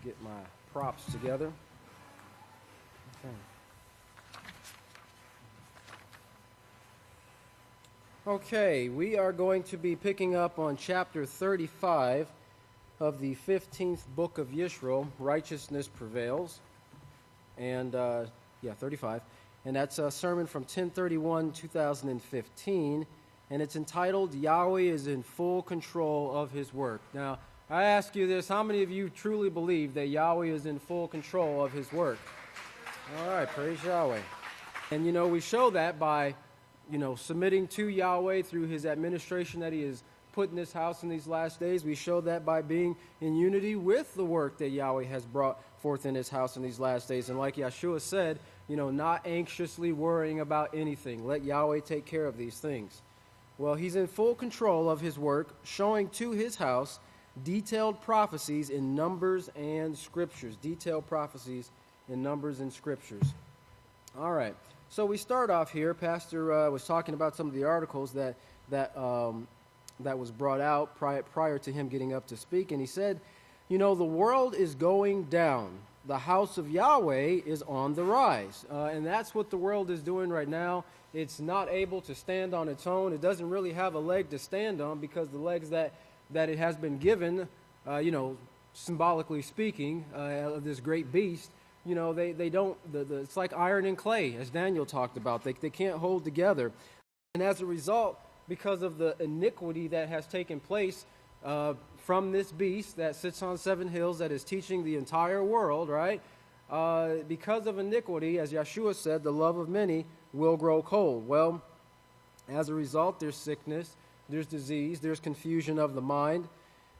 Get my props together. Okay, we are going to be picking up on chapter 35 of the 15th book of Yisrayl, Righteousness Prevails. And, 35. And that's a sermon from 10/31/2015. And it's entitled, Yahweh is in full control of his work. Now, I ask you this, how many of you truly believe that Yahweh is in full control of his work? All right, praise Yahweh. And, we show that by, submitting to Yahweh through his administration that he has put in this house in these last days. We show that by being in unity with the work that Yahweh has brought forth in his house in these last days. And like Yeshua said, not anxiously worrying about anything. Let Yahweh take care of these things. Well, he's in full control of his work, showing to his house detailed prophecies in Numbers and Scriptures. Detailed prophecies in Numbers and Scriptures. All right. So we start off here. Pastor was talking about some of the articles that was brought out prior to him getting up to speak. And he said, the world is going down. The house of Yahweh is on the rise. And that's what the world is doing right now. It's not able to stand on its own. It doesn't really have a leg to stand on because the legs that it has been given, symbolically speaking, of this great beast, they don't, it's like iron and clay, as Daniel talked about. They can't hold together. And as a result, because of the iniquity that has taken place from this beast that sits on 7 hills that is teaching the entire world, right? Because of iniquity, as Yeshua said, the love of many will grow cold. Well, as a result, there's sickness, there's disease, there's confusion of the mind,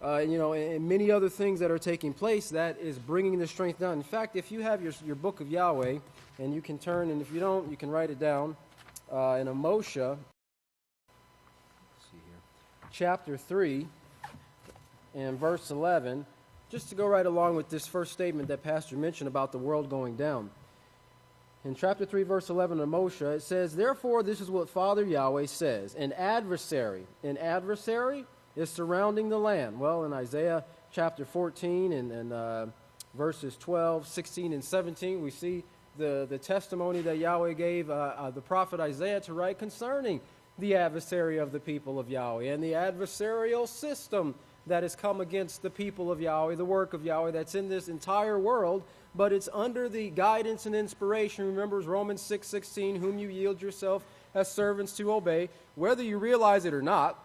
and many other things that are taking place that is bringing the strength down. In fact, if you have your Book of Yahweh, and you can turn, and if you don't, you can write it down, in Moshe, chapter 3, and verse 11, just to go right along with this first statement that Pastor mentioned about the world going down. In chapter 3, verse 11 of Moshe, it says, Therefore, this is what Father Yahweh says, an adversary is surrounding the land. Well, in Isaiah chapter 14 and verses 12, 16, and 17, we see the testimony that Yahweh gave the prophet Isaiah to write concerning the adversary of the people of Yahweh and the adversarial system that has come against the people of Yahweh, the work of Yahweh that's in this entire world, but it's under the guidance and inspiration. Remember Romans 6:16, whom you yield yourself as servants to obey, whether you realize it or not,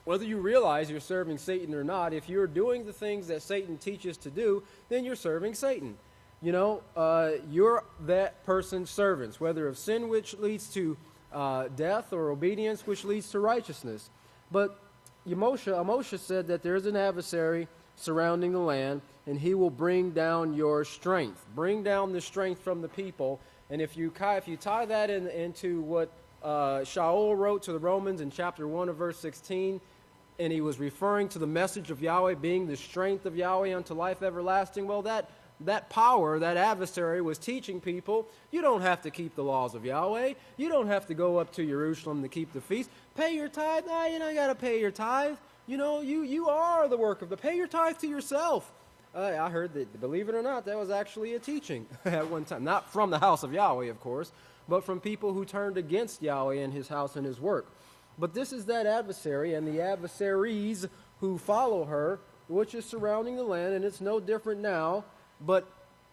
whether you realize you're serving Satan or not. If you're doing the things that Satan teaches to do, then you're serving Satan. You're that person's servants, whether of sin which leads to death or obedience which leads to righteousness. But Moshe said that there's an adversary surrounding the land, and he will bring down your strength. Bring down the strength from the people. And if you tie that into what Shaul wrote to the Romans in chapter 1 of verse 16, and he was referring to the message of Yahweh being the strength of Yahweh unto life everlasting, well, that power, that adversary was teaching people, you don't have to keep the laws of Yahweh. You don't have to go up to Jerusalem to keep the feast. Pay your tithe. No, you don't got to pay your tithe. You are the work of pay your tithe to yourself. I heard that, believe it or not, that was actually a teaching at one time. Not from the house of Yahweh, of course, but from people who turned against Yahweh and his house and his work. But this is that adversary and the adversaries who follow her, which is surrounding the land, and it's no different now. But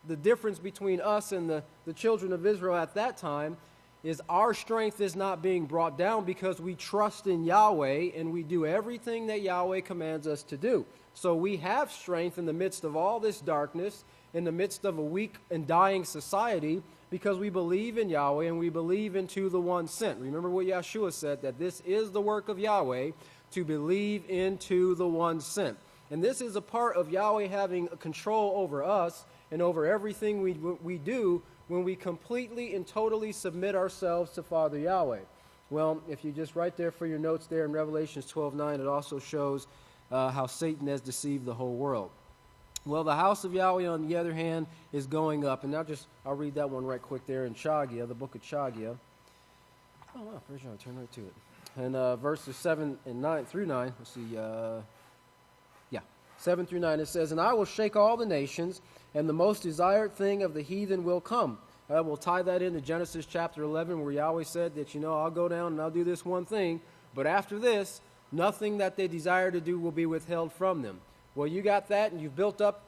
the difference between us and the children of Israel at that time is our strength is not being brought down because we trust in Yahweh and we do everything that Yahweh commands us to do. So we have strength in the midst of all this darkness, in the midst of a weak and dying society, because we believe in Yahweh and we believe into the one sent. Remember what Yeshua said, that this is the work of Yahweh, to believe into the one sent. And this is a part of Yahweh having control over us and over everything we do when we completely and totally submit ourselves to Father Yahweh. Well, if you just write there for your notes there in Revelations 12:9, it also shows how Satan has deceived the whole world. Well, the house of Yahweh, on the other hand, is going up. And I'll read that one right quick there in Chagia, the book of Chagia. Oh, wow, pretty sure I'll turn right to it. And verses 7 and 9 through 9, let's see, 7 through 9, it says, "And I will shake all the nations, and the most desired thing of the heathen will come." We'll tie that into Genesis chapter 11, where Yahweh said that, I'll go down and I'll do this one thing, but after this, nothing that they desire to do will be withheld from them. Well, you got that, and you've built up,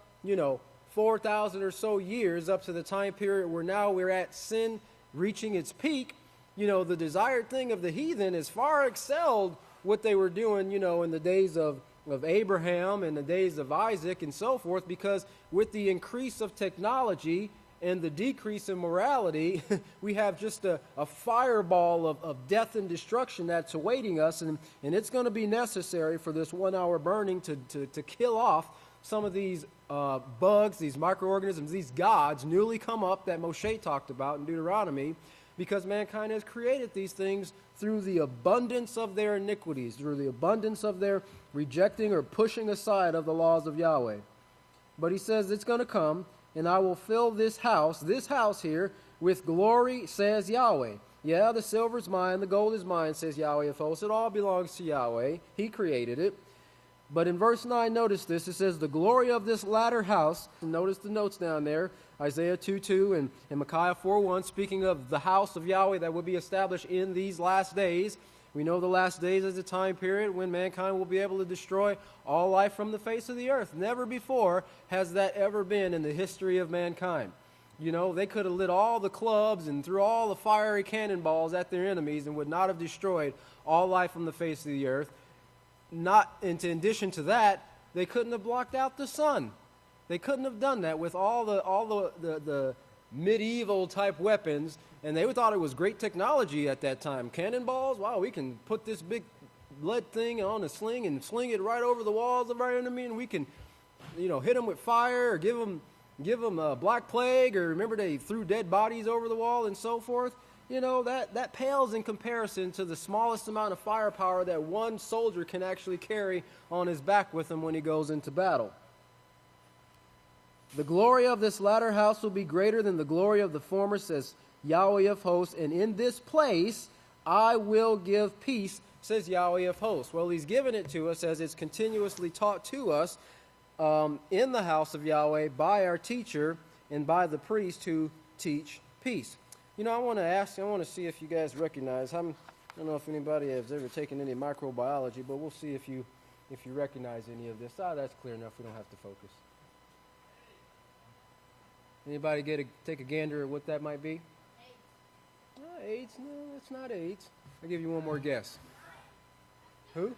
4,000 or so years up to the time period where now we're at sin reaching its peak. The desired thing of the heathen is far excelled what they were doing, in the days of Abraham and the days of Isaac and so forth, because with the increase of technology and the decrease in morality, we have just a fireball of death and destruction that's awaiting us, and it's going to be necessary for this 1 hour burning to kill off some of these bugs, these microorganisms, these gods newly come up that Moshe talked about in Deuteronomy, because mankind has created these things through the abundance of their iniquities, through the abundance of their rejecting or pushing aside of the laws of Yahweh. But he says it's going to come, "And I will fill this house here, with glory, says Yahweh." Yeah, the silver's mine, the gold is mine, says Yahweh of hosts. It all belongs to Yahweh. He created it. But in verse 9, notice this. It says, "The glory of this latter house," notice the notes down there, Isaiah 2:2 and Micaiah 4:1, speaking of the house of Yahweh that will be established in these last days. We know the last days is a time period when mankind will be able to destroy all life from the face of the earth. Never before has that ever been in the history of mankind. They could have lit all the clubs and threw all the fiery cannonballs at their enemies and would not have destroyed all life from the face of the earth. In addition to that, they couldn't have blocked out the sun. They couldn't have done that with all the medieval type weapons, and they thought it was great technology at that time. Cannonballs, wow, we can put this big lead thing on a sling and sling it right over the walls of our enemy, and we can, hit them with fire or give them a black plague, or remember they threw dead bodies over the wall and so forth. That pales in comparison to the smallest amount of firepower that one soldier can actually carry on his back with him when he goes into battle. "The glory of this latter house will be greater than the glory of the former, says Yahweh of hosts, and in this place I will give peace, says Yahweh of hosts." Well, he's given it to us as it's continuously taught to us in the house of Yahweh by our teacher and by the priest who teach peace. I want to see if you guys recognize. I don't know if anybody has ever taken any microbiology, but we'll see if you recognize any of this. That's clear enough. We don't have to focus. Anybody take a gander at what that might be? AIDS? No, it's not AIDS. I'll give you one more guess. Who?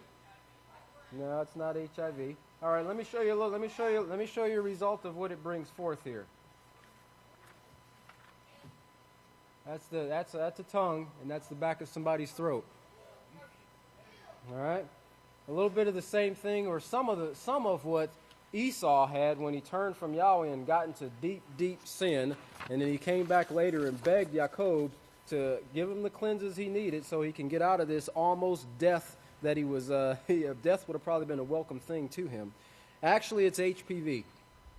No, it's not HIV. All right, let me show you a result of what it brings forth here. That's a tongue, and that's the back of somebody's throat. All right, a little bit of the same thing, or some of what Esau had when he turned from Yahweh and got into deep, deep sin, and then he came back later and begged Jacob to give him the cleanses he needed so he can get out of this almost death that he was. Death would have probably been a welcome thing to him. Actually, it's HPV,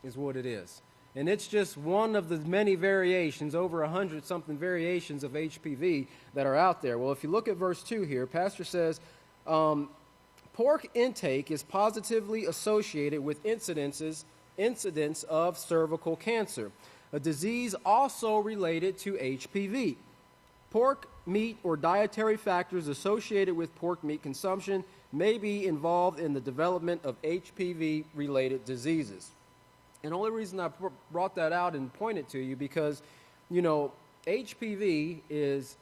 is what it is. And it's just one of the many variations, over 100-something variations of HPV that are out there. Well, if you look at verse 2 here, Pastor says, pork intake is positively associated with incidence of cervical cancer, a disease also related to HPV. Pork meat or dietary factors associated with pork meat consumption may be involved in the development of HPV-related diseases. And the only reason I brought that out and pointed to you because, HPV is,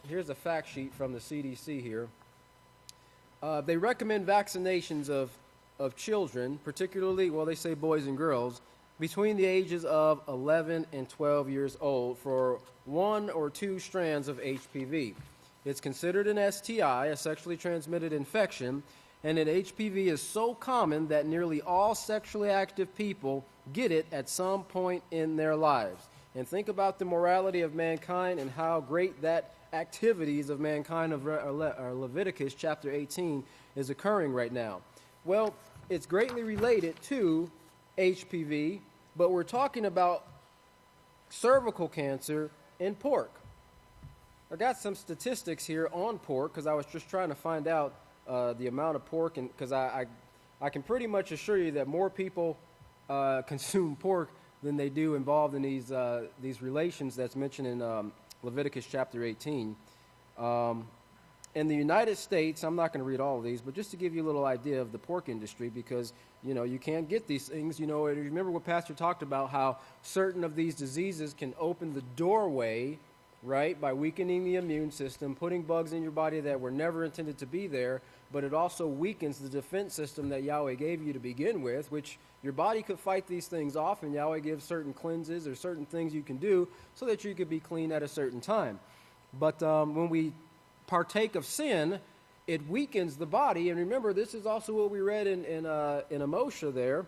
here's a fact sheet from the CDC here. They recommend vaccinations of children, particularly, they say boys and girls, between the ages of 11 and 12 years old for 1 or 2 strands of HPV. It's considered an STI, a sexually transmitted infection, and that HPV is so common that nearly all sexually active people get it at some point in their lives. And think about the morality of mankind and how great that activities of mankind of Leviticus chapter 18 is occurring right now. Well, it's greatly related to HPV, but we're talking about cervical cancer in pork. I got some statistics here on pork because I was just trying to find out the amount of pork, and because I I can pretty much assure you that more people consume pork than they do involved in these relations that's mentioned in Leviticus chapter 18. In the United States, I'm not going to read all of these, but just to give you a little idea of the pork industry, because, you can't get these things. Remember what Pastor talked about, how certain of these diseases can open the doorway, right, by weakening the immune system, putting bugs in your body that were never intended to be there, but it also weakens the defense system that Yahweh gave you to begin with, which your body could fight these things off, and Yahweh gives certain cleanses or certain things you can do so that you could be clean at a certain time. But when we partake of sin, it weakens the body. And remember, this is also what we read in Moshe there,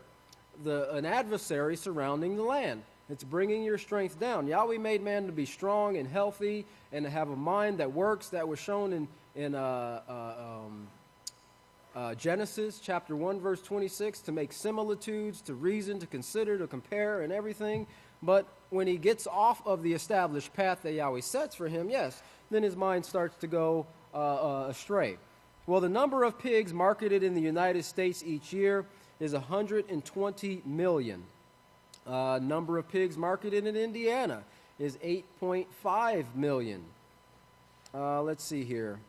an adversary surrounding the land. It's bringing your strength down. Yahweh made man to be strong and healthy and to have a mind that works. That was shown in Genesis chapter 1, verse 26, to make similitudes, to reason, to consider, to compare, and everything. But when he gets off of the established path that Yahweh sets for him, yes, then his mind starts to go astray. Well, the number of pigs marketed in the United States each year is 120 million. Number of pigs marketed in Indiana is 8.5 million. Let's see here.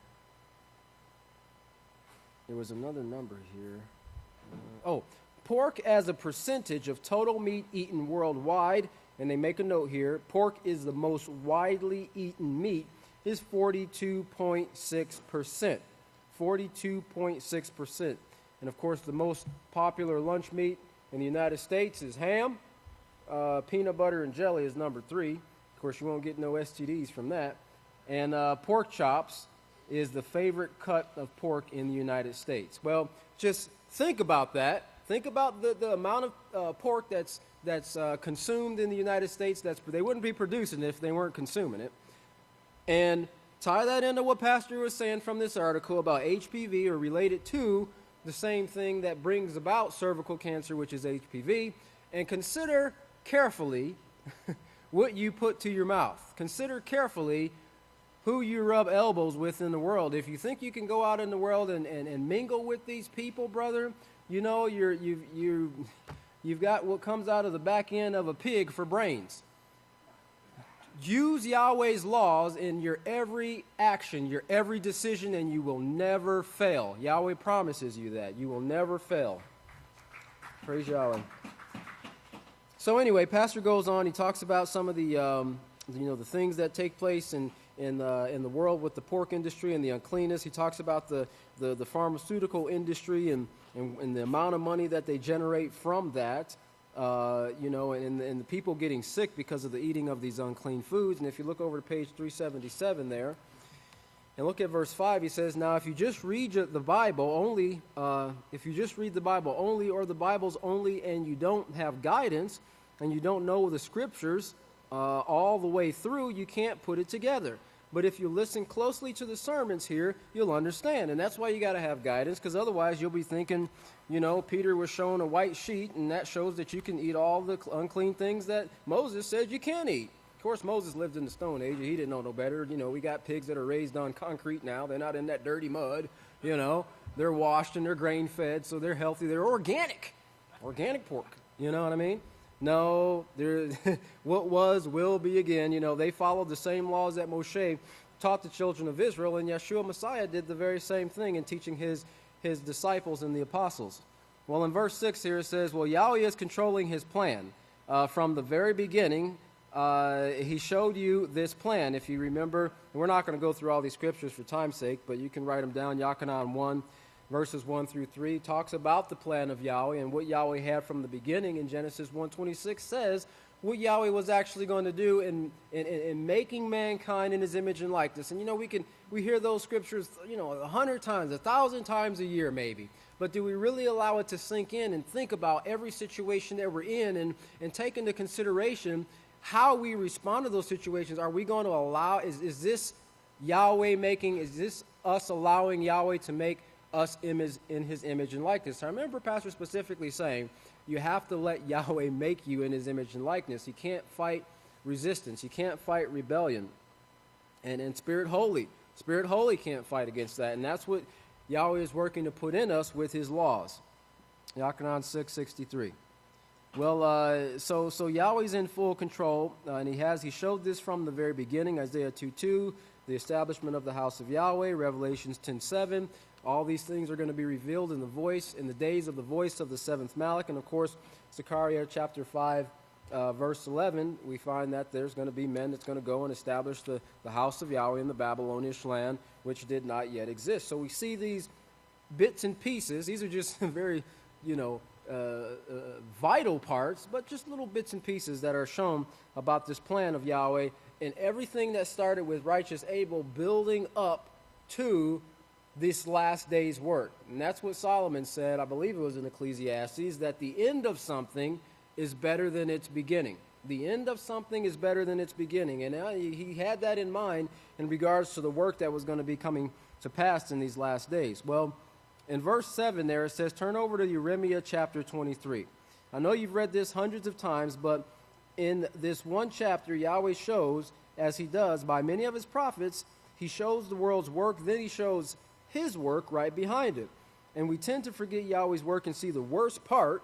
There was another number here. Pork as a percentage of total meat eaten worldwide, and they make a note here, pork is the most widely eaten meat, is 42.6%. 42.6%. And of course, the most popular lunch meat in the United States is ham. Peanut butter and jelly is number 3. Of course, you won't get no STDs from that. And pork chops is the favorite cut of pork in the United States. Well, just think about that. Think about the amount of pork that's consumed in the United States. They wouldn't be producing it if they weren't consuming it. And tie that into what Pastor was saying from this article about HPV, or related to the same thing that brings about cervical cancer, which is HPV. And consider carefully what you put to your mouth. Consider carefully who you rub elbows with in the world. If you think you can go out in the world and mingle with these people, brother, you've got what comes out of the back end of a pig for brains. Use Yahweh's laws in your every action, your every decision, and you will never fail. Yahweh promises you that. You will never fail. Praise Yahweh. So anyway, Pastor goes on. He talks about some of the things that take place in the world with the pork industry and the uncleanness. He talks about the pharmaceutical industry and the amount of money that they generate from that. And the people getting sick because of the eating of these unclean foods. And if you look over to page 377 there, and look at verse 5, he says, "Now if you just read the Bible only, or the Bible's only, and you don't have guidance, and you don't know the Scriptures all the way through, you can't put it together. But if you listen closely to the sermons here, you'll understand." And that's why you got to have guidance, because otherwise you'll be thinking, Peter was shown a white sheet, and that shows that you can eat all the unclean things that Moses said you can't eat. Of course, Moses lived in the Stone Age. He didn't know no better. We got pigs that are raised on concrete now. They're not in that dirty mud. They're washed and they're grain-fed, so they're healthy. They're organic pork. You know what I mean? No, what was will be again. They followed the same laws that Moshe taught the children of Israel, and Yeshua Messiah did the very same thing in teaching his disciples and the apostles. Well, in verse 6 here it says, well, Yahweh is controlling his plan. From the very beginning, he showed you this plan. If you remember, we're not going to go through all these scriptures for time's sake, but you can write them down. Yachanan 1, verses 1 through 3, talks about the plan of Yahweh and what Yahweh had from the beginning. In Genesis 1:26 says what Yahweh was actually going to do in making mankind in his image and likeness. And we hear those scriptures 100 times, 1,000 times a year maybe. But do we really allow it to sink in and think about every situation that we're in and take into consideration how we respond to those situations? Are we going to allow, is this Yahweh is this us allowing Yahweh to make us in his image and likeness? I remember Pastor specifically saying, you have to let Yahweh make you in his image and likeness. You can't fight resistance. You can't fight rebellion. And Spirit Holy can't fight against that. And that's what Yahweh is working to put in us with his laws. Yochanan 6:63. Well, so Yahweh's in full control, and he showed this from the very beginning, Isaiah 2:2, the establishment of the house of Yahweh, Revelations 10:7. All these things are going to be revealed in the days of the voice of the seventh Malach, and of course, Zechariah chapter 5, verse 11, we find that there's going to be men that's going to go and establish the house of Yahweh in the Babylonian land, which did not yet exist. So we see these bits and pieces. These are just very, vital parts, but just little bits and pieces that are shown about this plan of Yahweh and everything that started with righteous Abel building up to this last day's work. And that's what Solomon said, I believe it was in Ecclesiastes, that the end of something is better than its beginning. The end of something is better than its beginning. And he had that in mind in regards to the work that was going to be coming to pass in these last days. Well, in verse 7 there it says, turn over to Jeremiah chapter 23. I know you've read this hundreds of times, but in this one chapter, Yahweh shows, as he does by many of his prophets, he shows the world's work, then he shows his work right behind it. And we tend to forget Yahweh's work and see the worst part.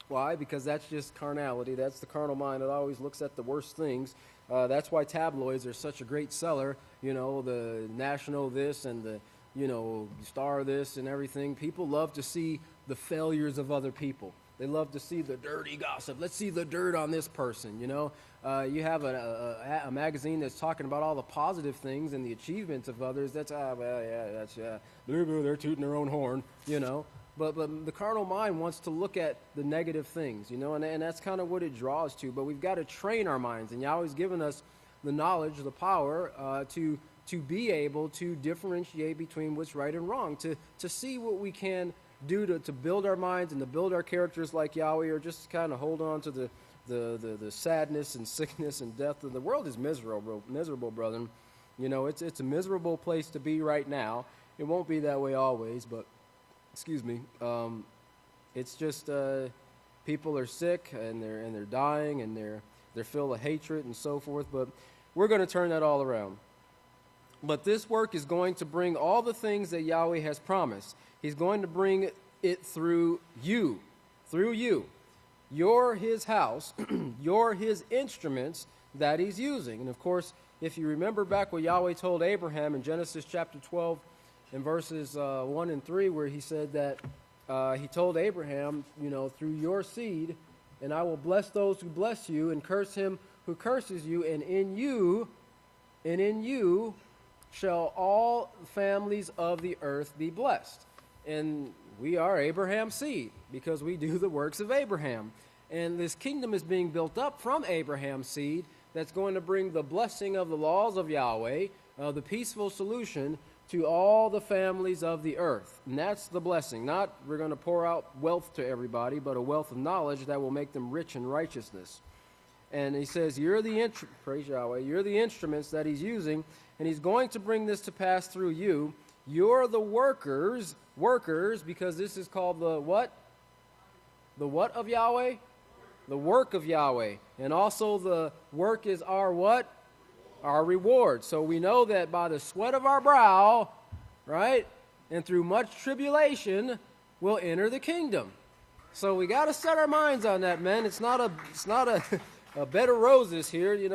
Why? Because that's just carnality. That's the carnal mind that always looks at the worst things. That's why tabloids are such a great seller. The National this and the, Star this and everything. People love to see the failures of other people. They love to see the dirty gossip. Let's see the dirt on this person, You have a magazine that's talking about all the positive things and the achievements of others. That's, they're tooting their own horn, But the carnal mind wants to look at the negative things, and that's kind of what it draws to. But we've got to train our minds, and Yahweh's given us the knowledge, the power to be able to differentiate between what's right and wrong, to see what we can do to build our minds and to build our characters like Yahweh, or just kind of hold on to the sadness and sickness and death. The world is miserable, brethren. It's a miserable place to be right now. It won't be that way always, but it's just people are sick and they're dying and they're filled with hatred and so forth. But we're going to turn that all around. But this work is going to bring all the things that Yahweh has promised. He's going to bring it through you. You're his house. You're his instruments that he's using. And of course, if you remember back what Yahweh told Abraham in Genesis chapter 12 in verses 1 and 3, where he said that he told Abraham, through your seed, and I will bless those who bless you and curse him who curses you, and in you shall all families of the earth be blessed. And we are Abraham's seed because we do the works of Abraham. And this kingdom is being built up from Abraham's seed that's going to bring the blessing of the laws of Yahweh, the peaceful solution to all the families of the earth. And that's the blessing. Not we're going to pour out wealth to everybody, but a wealth of knowledge that will make them rich in righteousness. And he says, praise Yahweh, you're the instruments that he's using, and he's going to bring this to pass through you. You're the workers, because this is called the what? The what of Yahweh? The work of Yahweh. And also the work is our what? Our reward. So we know that by the sweat of our brow, right, and through much tribulation, we'll enter the kingdom. So we got to set our minds on that, man. It's not a bed of roses here, there's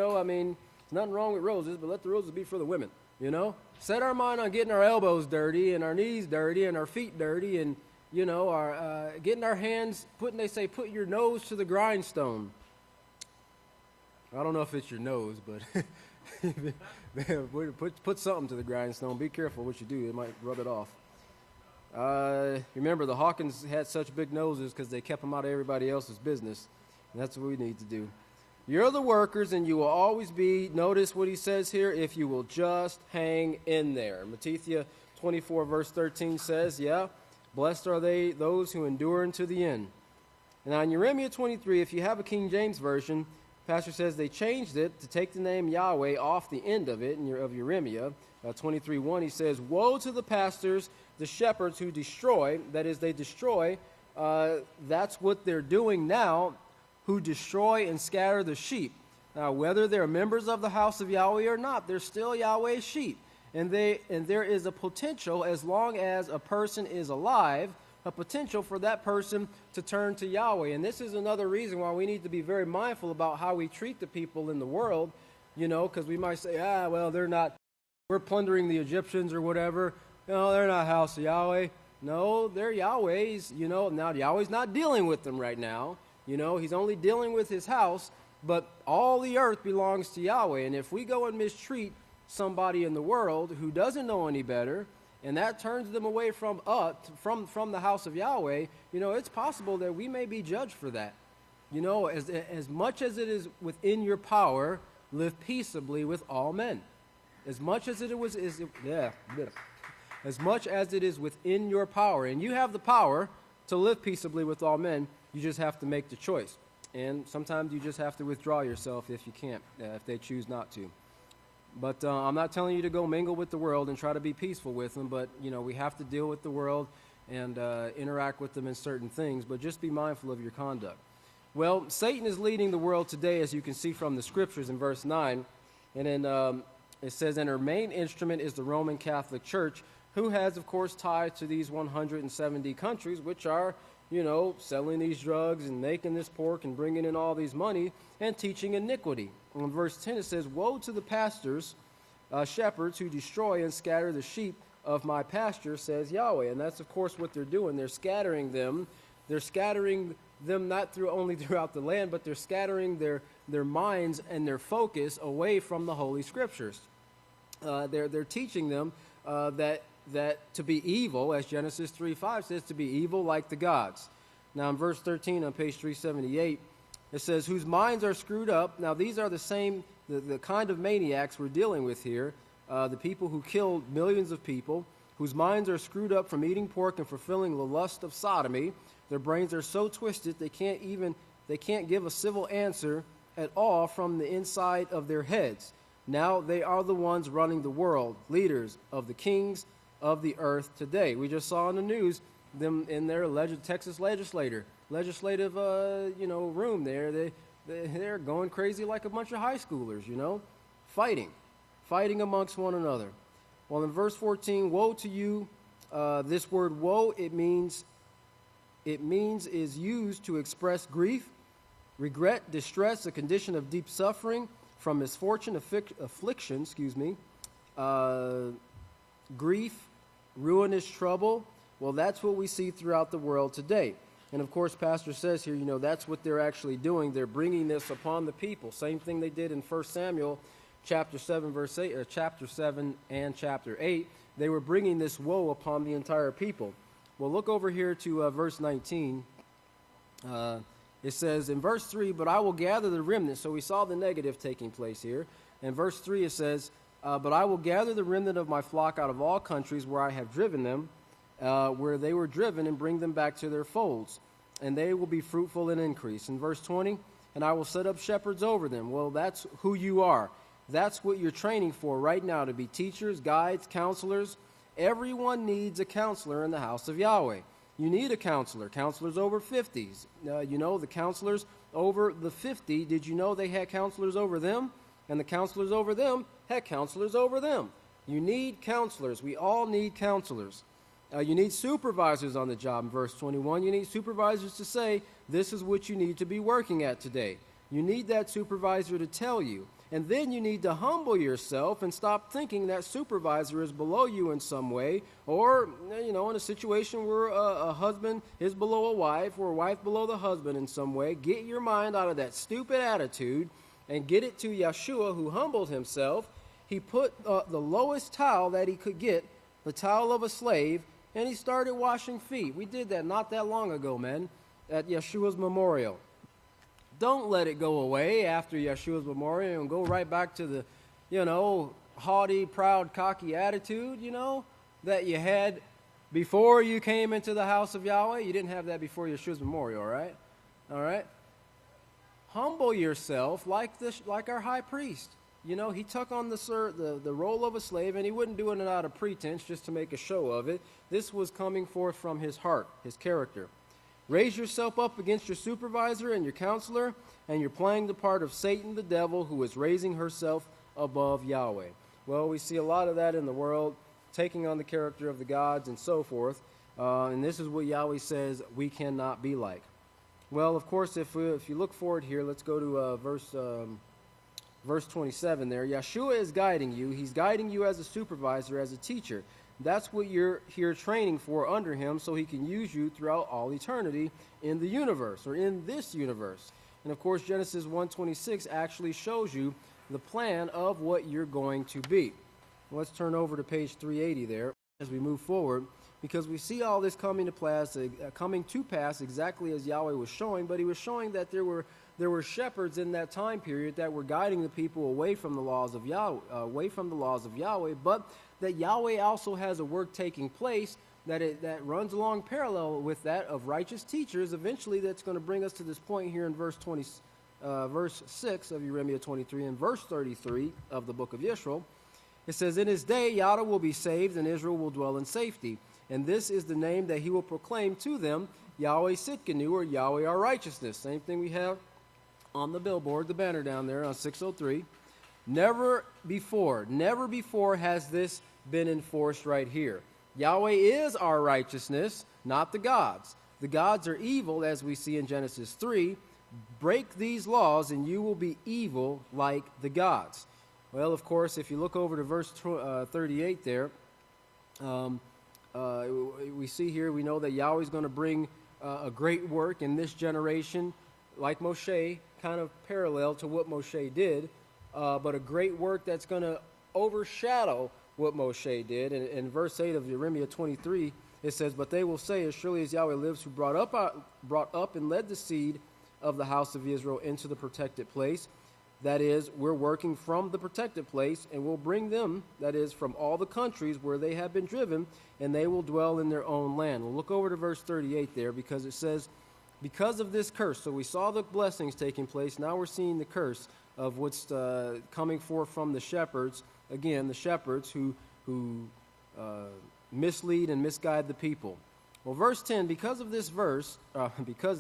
nothing wrong with roses, but let the roses be for the women, Set our mind on getting our elbows dirty and our knees dirty and our feet dirty and, our getting our hands, put your nose to the grindstone. I don't know if it's your nose, but put something to the grindstone. Be careful what you do. It might rub it off. Remember, the Hawkins had such big noses because they kept them out of everybody else's business. And that's what we need to do. You're the workers, and you will always be, notice what he says here, if you will just hang in there. Matthew 24, verse 13 says, blessed are those who endure unto the end. And on Jeremiah 23, if you have a King James Version, Pastor says they changed it to take the name Yahweh off the end of it, of Jeremiah 23:1. He says, woe to the pastors, the shepherds who destroy, that is, they destroy, that's what they're doing now, who destroy and scatter the sheep. Now, whether they're members of the house of Yahweh or not, they're still Yahweh's sheep. And there is a potential, as long as a person is alive, a potential for that person to turn to Yahweh. And this is another reason why we need to be very mindful about how we treat the people in the world, because we might say, well, we're plundering the Egyptians or whatever. No, they're not house of Yahweh. No, they're Yahweh's, Now, Yahweh's not dealing with them right now. He's only dealing with his house, but all the earth belongs to Yahweh. And if we go and mistreat somebody in the world who doesn't know any better, and that turns them away from the house of Yahweh, it's possible that we may be judged for that. As much as it is within your power, live peaceably with all men. As much as it is within your power, and you have the power to live peaceably with all men, you just have to make the choice. And sometimes you just have to withdraw yourself if you can't, if they choose not to. But I'm not telling you to go mingle with the world and try to be peaceful with them, but, we have to deal with the world and interact with them in certain things, but just be mindful of your conduct. Well, Satan is leading the world today, as you can see from the scriptures in verse 9, and then it says, and her main instrument is the Roman Catholic Church, who has, of course, ties to these 170 countries, which are, selling these drugs and making this pork and bringing in all these money and teaching iniquity. In verse 10 it says, woe to the pastors, shepherds, who destroy and scatter the sheep of my pasture, says Yahweh. And that's, of course, what they're doing. They're scattering them. They're scattering them not only throughout the land, but they're scattering their minds and their focus away from the Holy Scriptures. They're teaching them that to be evil, as Genesis 3:5 says, to be evil like the gods. Now in verse 13 on page 378, it says, whose minds are screwed up. Now these are the kind of maniacs we're dealing with here, the people who killed millions of people, whose minds are screwed up from eating pork and fulfilling the lust of sodomy. Their brains are so twisted they can't give a civil answer at all from the inside of their heads. Now they are the ones running the world, leaders of the kings of the earth today. We just saw in the news them in their alleged Texas legislative room there. They're going crazy like a bunch of high schoolers, fighting amongst one another. Well, in verse 14, woe to you. This word woe, it means is used to express grief, regret, distress, a condition of deep suffering from misfortune, affliction, grief, ruinous trouble. Well, that's what we see throughout the world today. And of course, Pastor says here, that's what they're actually doing. They're bringing this upon the people. Same thing they did in 1 Samuel chapter 7, verse 8, chapter 7 and chapter 8. They were bringing this woe upon the entire people. Well, look over here to verse 19. It says in verse 3, but I will gather the remnant. So we saw the negative taking place here. In verse 3 it says, but I will gather the remnant of my flock out of all countries where I have driven them, where they were driven, and bring them back to their folds, and they will be fruitful and increase. In verse 20, and I will set up shepherds over them. Well, that's who you are. That's what you're training for right now, to be teachers, guides, counselors. Everyone needs a counselor in the house of Yahweh. You need a counselor. Counselors over 50s. The counselors over the 50, did you know they had counselors over them? And the counselors over them had counselors over them. You need counselors. We all need counselors. You need supervisors on the job. In verse 21, you need supervisors to say, this is what you need to be working at today. You need that supervisor to tell you. And then you need to humble yourself and stop thinking that supervisor is below you in some way, or, in a situation where a husband is below a wife or a wife below the husband in some way. Get your mind out of that stupid attitude and get it to Yeshua, who humbled himself. He put the lowest towel that he could get, the towel of a slave, and he started washing feet. We did that not that long ago, man, at Yeshua's memorial. Don't let it go away after Yeshua's memorial and go right back to the, haughty, proud, cocky attitude, that you had before you came into the house of Yahweh. You didn't have that before Yeshua's memorial, right? All right? Humble yourself like our high priest. He took on the role of a slave, and he wouldn't do it out of pretense just to make a show of it. This was coming forth from his heart, his character. Raise yourself up against your supervisor and your counselor, and you're playing the part of Satan, the devil, who is raising herself above Yahweh. Well, we see a lot of that in the world, taking on the character of the gods and so forth. And this is what Yahweh says we cannot be like. Well, of course, if you look forward here, let's go to verse 27 there. Yeshua is guiding you. He's guiding you as a supervisor, as a teacher. That's what you're here training for under him, so he can use you throughout all eternity in the universe, or in this universe. And of course, Genesis 1:26 actually shows you the plan of what you're going to be. Let's turn over to page 380 there as we move forward, because we see all this coming to pass exactly as Yahweh was showing, but he was showing that there were shepherds in that time period that were guiding the people away from the laws of Yahweh, but that Yahweh also has a work taking place that runs along parallel with that of righteous teachers. Eventually, that's going to bring us to this point here in verse 6 of Jeremiah 23 and verse 33 of the Book of Yisrayl. It says, "In his day Yahweh will be saved, and Israel will dwell in safety. And this is the name that he will proclaim to them, Yahweh Sitkanu," or Yahweh our righteousness. Same thing we have on the billboard, the banner down there on 603. Never before has this been enforced right here. Yahweh is our righteousness, not the gods. The gods are evil, as we see in Genesis 3. Break these laws, and you will be evil like the gods. Well, of course, if you look over to verse 38 there, we see here, we know that Yahweh is going to bring a great work in this generation, like Moshe, kind of parallel to what Moshe did, but a great work that's going to overshadow what Moshe did. And in verse 8 of Jeremiah 23, it says, "But they will say, as surely as Yahweh lives, who brought up and led the seed of the house of Israel into the protected place." That is, we're working from the protected place, and we'll bring them, that is, from all the countries where they have been driven, and they will dwell in their own land. We'll look over to verse 38 there, because it says, "Because of this curse." So we saw the blessings taking place. Now we're seeing the curse of what's coming forth from the shepherds. Again, the shepherds who mislead and misguide the people. Well, verse 10, because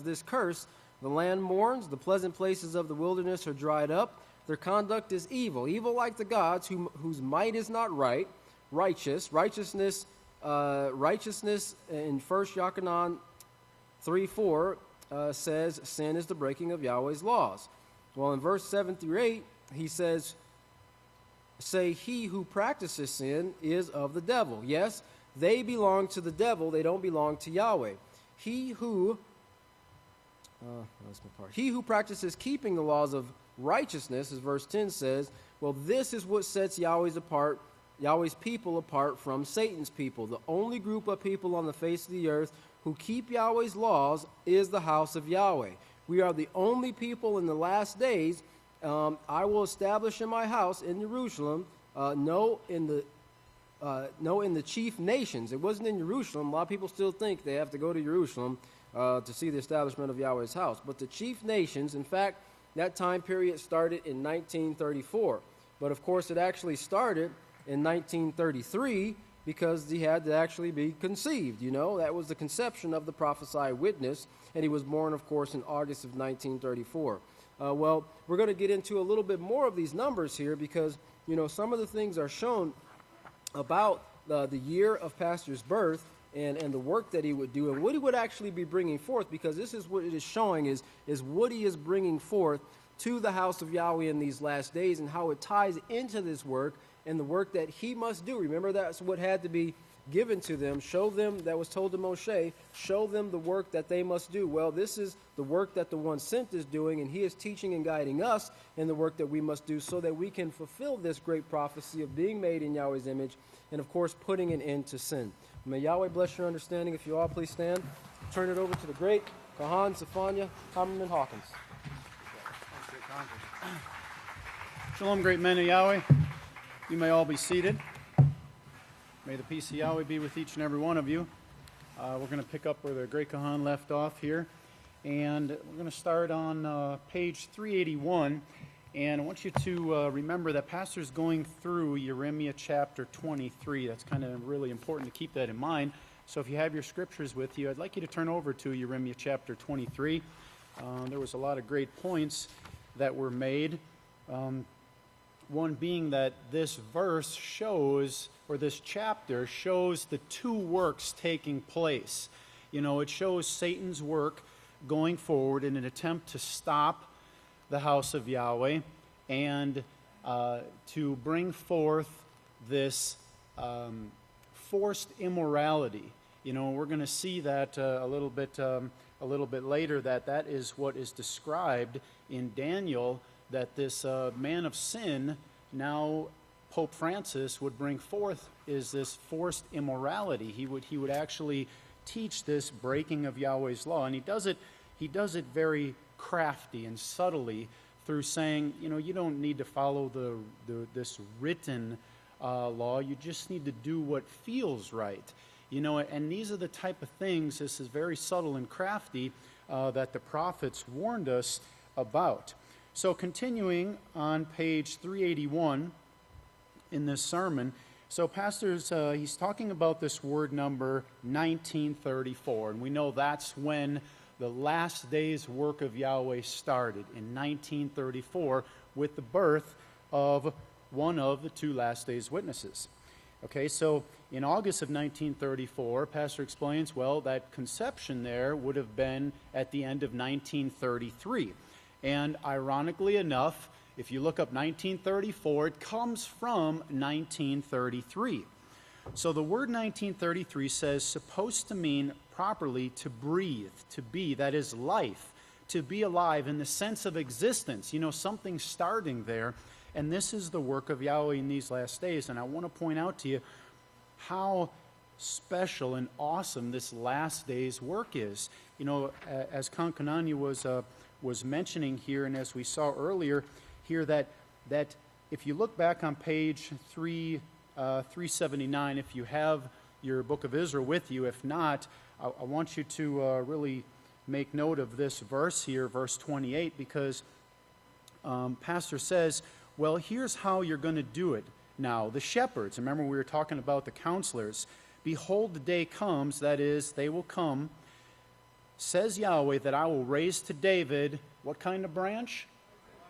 this curse, the land mourns, the pleasant places of the wilderness are dried up. Their conduct is evil like the gods, whose might is not righteousness in 1 Yochanan 3:4 says sin is the breaking of Yahweh's laws. Well, in verse 7 through 8, he says, "Say he who practices sin is of the devil." Yes, they belong to the devil. They don't belong to Yahweh. He who practices keeping the laws of righteousness, as verse 10 says, well, this is what sets Yahweh's people apart from Satan's people. The only group of people on the face of the earth who keep Yahweh's laws is the house of Yahweh. We are the only people in the last days. I will establish in my house in Jerusalem, in the chief nations. It wasn't in Jerusalem. A lot of people still think they have to go to Jerusalem to see the establishment of Yahweh's house. But the chief nations, in fact, that time period started in 1934. But of course, it actually started in 1933 because he had to actually be conceived. That was the conception of the prophesied witness, and he was born, of course, in August of 1934. Well, we're going to get into a little bit more of these numbers here because, some of the things are shown about the year of Pastor's birth and the work that he would do and what he would actually be bringing forth, because this is what it is showing is what he is bringing forth to the house of Yahweh in these last days and how it ties into this work and the work that he must do. Remember, that's what had to be given to them. Show them, that was told to Moshe, show them the work that they must do. Well, this is the work that the one sent is doing, and he is teaching and guiding us in the work that we must do so that we can fulfill this great prophecy of being made in Yahweh's image and, of course, putting an end to sin. May Yahweh bless your understanding. If you all please stand. Turn it over to the great Kahan Zephaniah Hammerman Hawkins. Shalom, great men of Yahweh. You may all be seated. May the peace of Yahweh be with each and every one of you. We're going to pick up where the great Kahan left off here. And we're going to start on page 381. And I want you to remember that Pastor's going through Jeremiah chapter 23. That's kind of really important to keep that in mind. So if you have your scriptures with you, I'd like you to turn over to Jeremiah chapter 23. There was a lot of great points that were made. One being that this verse shows, or this chapter shows, the two works taking place. It shows Satan's work going forward in an attempt to stop the house of Yahweh and to bring forth this forced immorality. We're going to see that a little bit later, that is what is described in Daniel, that this man of sin, now Pope Francis, would bring forth is this forced immorality. He would actually teach this breaking of Yahweh's law, and he does it very crafty and subtly through saying, you don't need to follow this written law. You just need to do what feels right. And these are the type of things, this is very subtle and crafty, that the prophets warned us about. So continuing on page 381 in this sermon, so pastor's, he's talking about this word number 1934, and we know that's when the last day's work of Yahweh started, in 1934, with the birth of one of the two last days witnesses. Okay, so in August of 1934, pastor explains, well, that conception there would have been at the end of 1933. And ironically enough, if you look up 1934, it comes from 1933. So the word 1933 says supposed to mean properly to breathe, to be, that is life, to be alive in the sense of existence, something starting there. And this is the work of Yahweh in these last days. And I want to point out to you how special and awesome this last day's work is. As Kankananya was mentioning here, and as we saw earlier here, that if you look back on page 379, if you have your Book of Yisrayl with you, if not, I want you to really make note of this verse here, verse 28, because pastor says, well, here's how you're going to do it now. The shepherds, remember we were talking about the counselors, behold, the day comes, that is, they will come, says Yahweh, that I will raise to David, what kind of branch?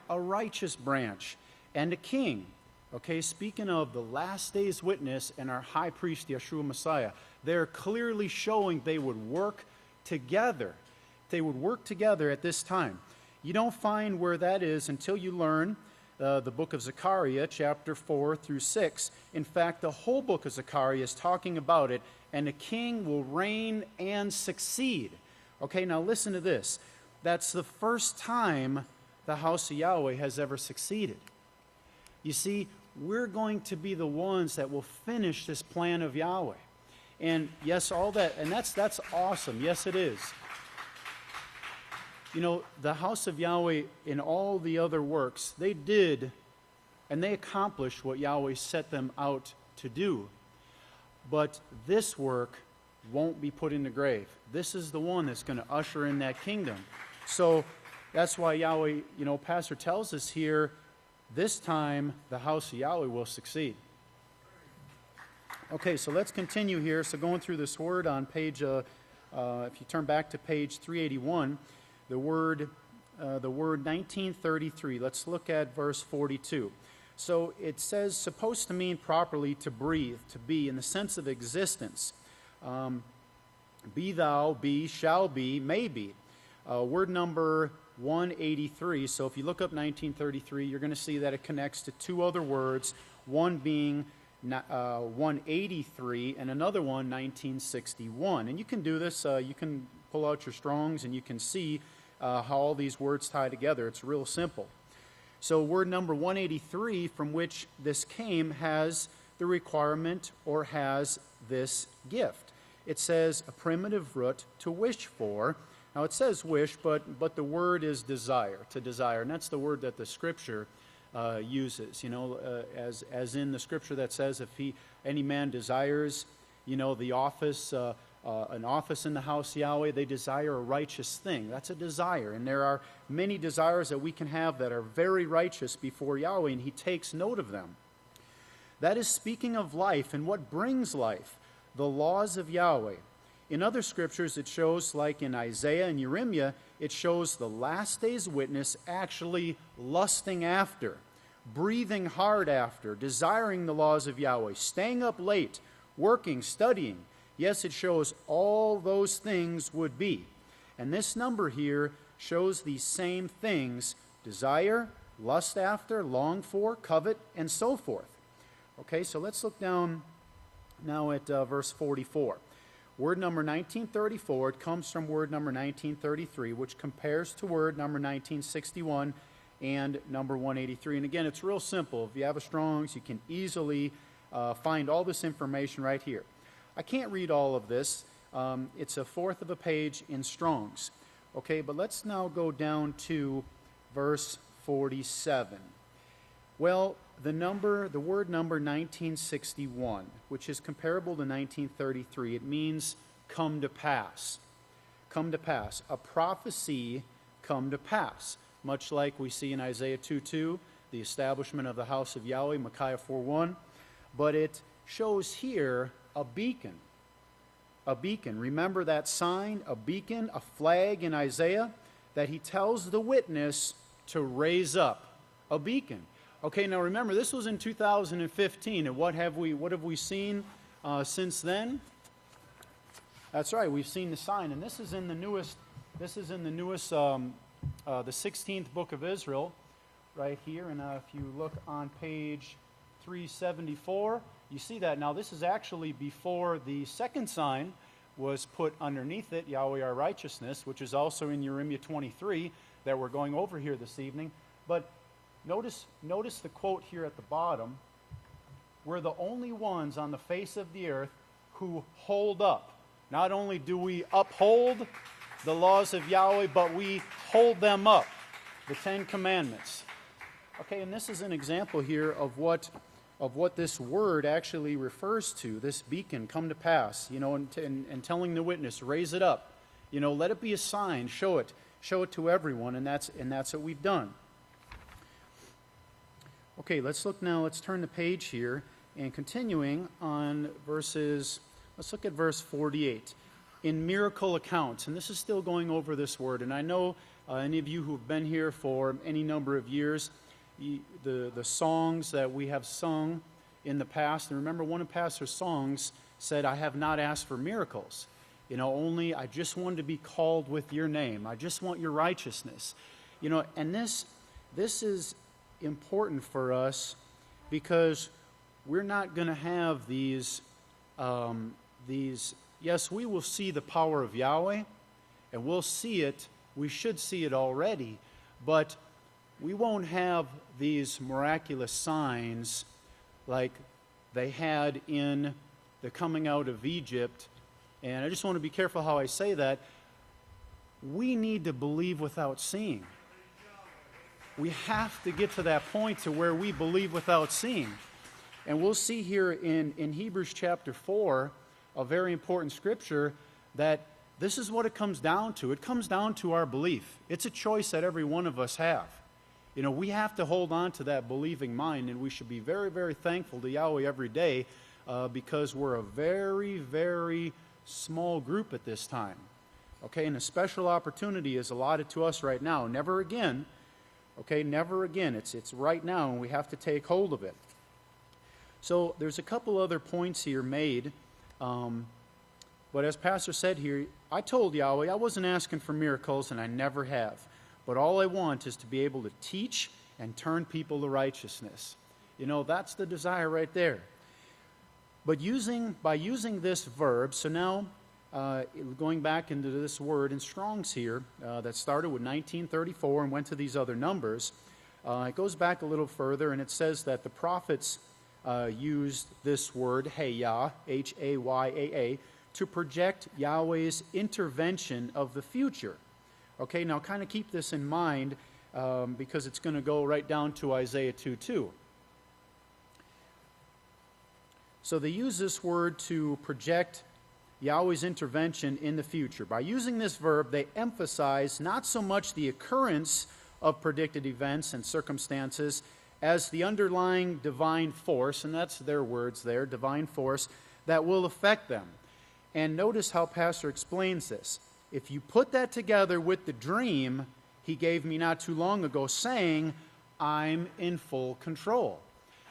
A righteous branch, and a king. Okay, speaking of the last day's witness and our high priest, Yeshua Messiah, they're clearly showing they would work together. They would work together at this time. You don't find where that is until you learn the book of Zechariah, chapter 4 through 6. In fact, the whole book of Zechariah is talking about it, and a king will reign and succeed. Okay, now listen to this. That's the first time the house of Yahweh has ever succeeded. You see, we're going to be the ones that will finish this plan of Yahweh. And yes, all that, and that's awesome. Yes, it is. The house of Yahweh in all the other works, they did, and they accomplished what Yahweh set them out to do. But this work won't be put in the grave. This is the one that's going to usher in that kingdom. So that's why Yahweh, pastor tells us here, this time the house of Yahweh will succeed. Okay, so let's continue here. So going through this word on page, if you turn back to page 381, the word 1933. Let's look at verse 42. So it says, supposed to mean properly to breathe, to be, in the sense of existence. Be thou, be, shall be, may be. Word number 183. So if you look up 1933, you're going to see that it connects to two other words, one being 183 and another one 1961. And you can do this. You can pull out your Strongs and you can see how all these words tie together. It's real simple. So word number 183, from which this came, has the requirement or has this gift. It says a primitive root to wish for. Now it says wish, but the word is desire, to desire. And that's the word that the Scripture uses, as in the Scripture that says if any man desires, the office, an office in the house of Yahweh, they desire a righteous thing. That's a desire. And there are many desires that we can have that are very righteous before Yahweh, and He takes note of them. That is speaking of life and what brings life, the laws of Yahweh. In other scriptures, it shows, like in Isaiah and Jeremiah, it shows the last day's witness actually lusting after, breathing hard after, desiring the laws of Yahweh, staying up late, working, studying. Yes, it shows all those things would be. And this number here shows these same things: desire, lust after, long for, covet, and so forth. Okay, so let's look down now at verse 44. Word number 1934, it comes from word number 1933, which compares to word number 1961 and number 183. And again, it's real simple. If you have a Strong's, you can easily find all this information right here. I can't read all of this. It's a fourth of a page in Strong's. Okay, but let's now go down to verse 47. Well, the word number 1961, which is comparable to 1933, it means come to pass. Come to pass. A prophecy come to pass. Much like we see in Isaiah 2:2, the establishment of the house of Yahweh, Micaiah 4:1. But it shows here a beacon. A beacon. Remember that sign, a beacon, a flag in Isaiah, that he tells the witness to raise up. A beacon. Okay, now remember, this was in 2015, and what have we seen since then? That's right, we've seen the sign, and this is in the newest, the 16th Book of Yisrayl, right here, and if you look on page 374, you see that. Now, this is actually before the second sign was put underneath it, Yahweh our righteousness, which is also in Jeremiah 23 that we're going over here this evening. But notice the quote here at the bottom: we're the only ones on the face of the earth who hold up. Not only do we uphold the laws of Yahweh, but we hold them up, the Ten Commandments. Okay, and this is an example here of what this word actually refers to, this beacon, come to pass, and telling the witness, raise it up, let it be a sign, show it to everyone, and that's what we've done. Okay, let's turn the page here, and continuing on let's look at verse 48. In miracle accounts, and this is still going over this word, and I know any of you who've been here for any number of years, the songs that we have sung in the past, and remember one of Pastor's songs said, I have not asked for miracles. Only I just want to be called with your name. I just want your righteousness. And this is important for us because we're not going to have these, yes, we will see the power of Yahweh, and we'll see it, we should see it already, but we won't have these miraculous signs like they had in the coming out of Egypt. And I just want to be careful how I say that. We need to believe without seeing. We have to get to that point to where we believe without seeing. And we'll see here in Hebrews chapter 4, a very important scripture, that this is what it comes down to. It comes down to our belief. It's a choice that every one of us have. We have to hold on to that believing mind, and we should be very, very thankful to Yahweh every day because we're a very, very small group at this time. Okay, and a special opportunity is allotted to us right now. Never again. Okay, never again. It's right now, and we have to take hold of it. So there's a couple other points here made. But as Pastor said here, I told Yahweh I wasn't asking for miracles, and I never have. But all I want is to be able to teach and turn people to righteousness. That's the desire right there. But by using this verb, so now going back into this word in Strong's here that started with 1934 and went to these other numbers, it goes back a little further, and it says that the prophets used this word, Hayah, Hayyaa, to project Yahweh's intervention of the future. Okay, now kind of keep this in mind because it's going to go right down to Isaiah 2:2. So they use this word to project Yahweh's intervention in the future. By using this verb, they emphasize not so much the occurrence of predicted events and circumstances as the underlying divine force, and that's their words there, divine force, that will affect them. And notice how Pastor explains this. If you put that together with the dream he gave me not too long ago, saying, I'm in full control.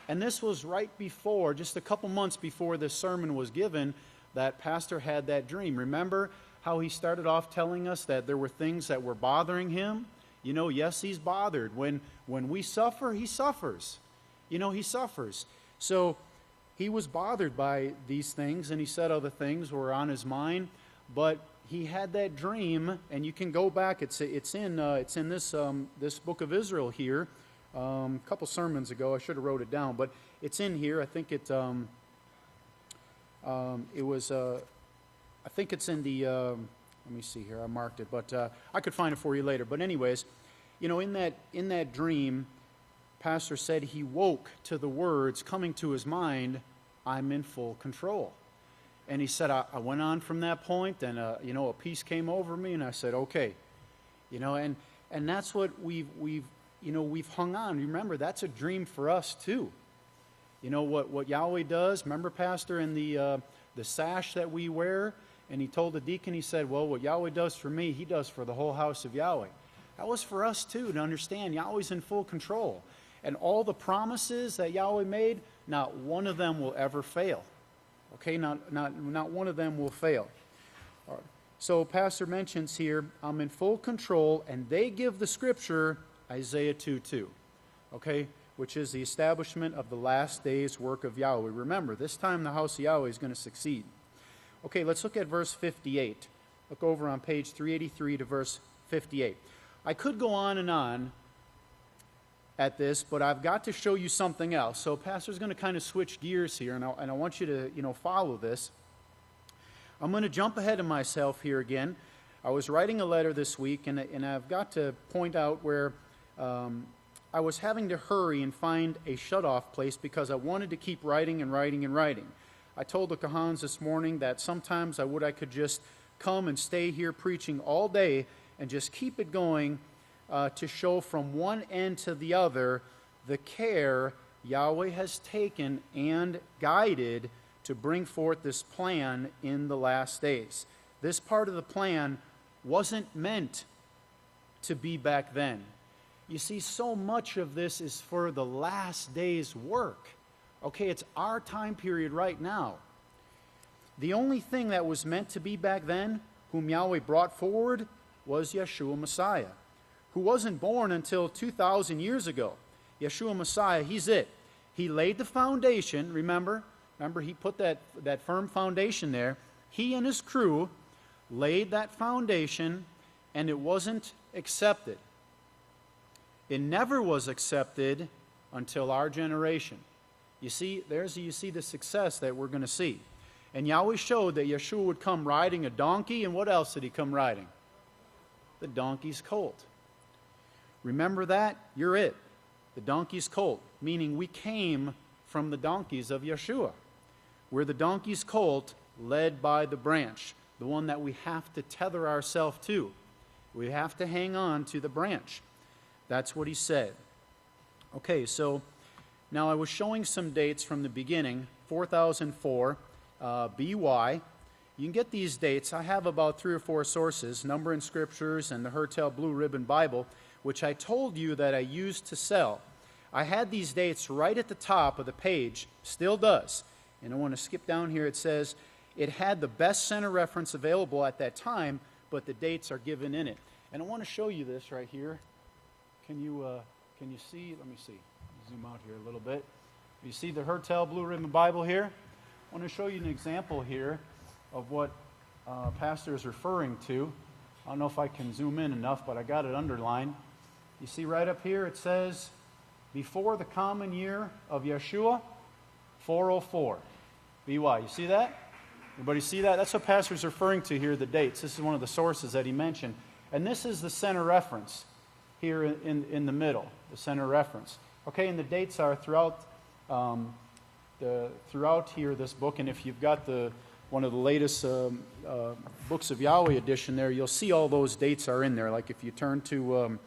And this was right before, just a couple months before this sermon was given, that pastor had that dream. Remember how he started off telling us that there were things that were bothering him? You know, yes, he's bothered. When we suffer, he suffers. You know, he suffers. So he was bothered by these things, and he said other things were on his mind, but he had that dream, and you can go back. It's in this Book of Yisrayl here. A couple sermons ago, I should have wrote it down, but it's in here. I think it was. I think it's in the. Let me see here. I marked it, but I could find it for you later. But anyways, you know, in that dream, pastor said he woke to the words coming to his mind, "I'm in full control." And he said, I went on from that point, and you know, a peace came over me, and I said, okay, you know, and that's what we've hung on. Remember, that's a dream for us too. You know what Yahweh does. Remember, pastor, in the sash that we wear, and he told the deacon, he said, well, what Yahweh does for me, he does for the whole house of Yahweh. That was for us too, to understand Yahweh's in full control, and all the promises that Yahweh made, not one of them will ever fail. Okay, not one of them will fail. All right. So pastor mentions here, I'm in full control, and they give the scripture Isaiah 2:2, okay, which is the establishment of the last day's work of Yahweh. Remember, this time the house of Yahweh is going to succeed. Okay, let's look at verse 58. Look over on page 383 to verse 58. I could go on at this, but I've got to show you something else. So pastor's going to kind of switch gears here, and I want you to follow this. I'm going to jump ahead of myself here again. I was writing a letter this week, and I've got to point out where I was having to hurry and find a shut-off place because I wanted to keep writing and writing and writing. I told the Kahans this morning that sometimes I could just come and stay here preaching all day and just keep it going, to show from one end to the other the care Yahweh has taken and guided to bring forth this plan in the last days. This part of the plan wasn't meant to be back then. You see, so much of this is for the last day's work. Okay, it's our time period right now. The only thing that was meant to be back then, whom Yahweh brought forward, was Yeshua Messiah, who wasn't born until 2,000 years ago. Yeshua Messiah, he's it. He laid the foundation, remember, he put that firm foundation there. He and his crew laid that foundation, and it wasn't accepted. It never was accepted until our generation. You see the success that we're going to see. And Yahweh showed that Yeshua would come riding a donkey, and what else did he come riding? The donkey's colt. Remember that? You're it. The donkey's colt, meaning we came from the donkeys of Yeshua. We're the donkey's colt led by the branch, the one that we have to tether ourselves to. We have to hang on to the branch. That's what he said. Okay, so now I was showing some dates from the beginning, 4004 BY. You can get these dates. I have about 3 or 4 sources, Number in Scriptures and the Hertel Blue Ribbon Bible, which I told you that I used to sell. I had these dates right at the top of the page, still does. And I want to skip down here. It says it had the best center reference available at that time, but the dates are given in it. And I want to show you this right here. Can you see? Let me see. Zoom out here a little bit. You see the Hertel Blue Ribbon Bible here? I want to show you an example here of what Pastor is referring to. I don't know if I can zoom in enough, but I got it underlined. You see right up here it says, before the common year of Yeshua, 404 BY. You see that? Everybody see that? That's what Pastor is referring to here, the dates. This is one of the sources that he mentioned. And this is the center reference here in the middle, the center reference. Okay, and the dates are throughout here, this book. And if you've got one of the latest Books of Yahweh edition there, you'll see all those dates are in there. Like if you turn to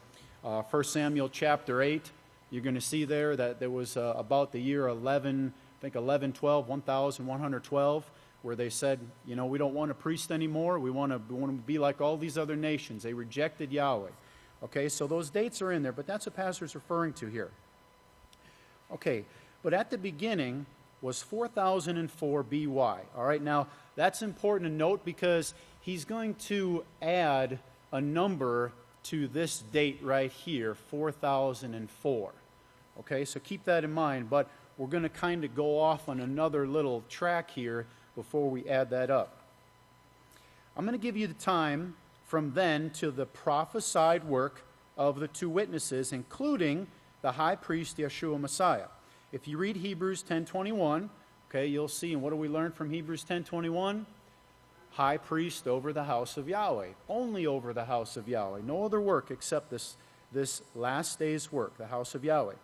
1 Samuel chapter 8, you're going to see there that there was about the year 1112, where they said, you know, we don't want a priest anymore. We want to be like all these other nations. They rejected Yahweh. Okay, so those dates are in there, but that's what Pastor is referring to here. Okay, but at the beginning was 4004 BY. All right, now that's important to note because he's going to add a number to this date right here, 4004. Okay, so keep that in mind, but we're going to kind of go off on another little track here before we add that up. I'm going to give you the time from then to the prophesied work of the two witnesses, including the high priest Yeshua Messiah. If you read Hebrews 10:21, okay, you'll see, and what do we learn from Hebrews 10:21? High priest over the house of Yahweh, only over the house of Yahweh, no other work except this last day's work, the house of Yahweh.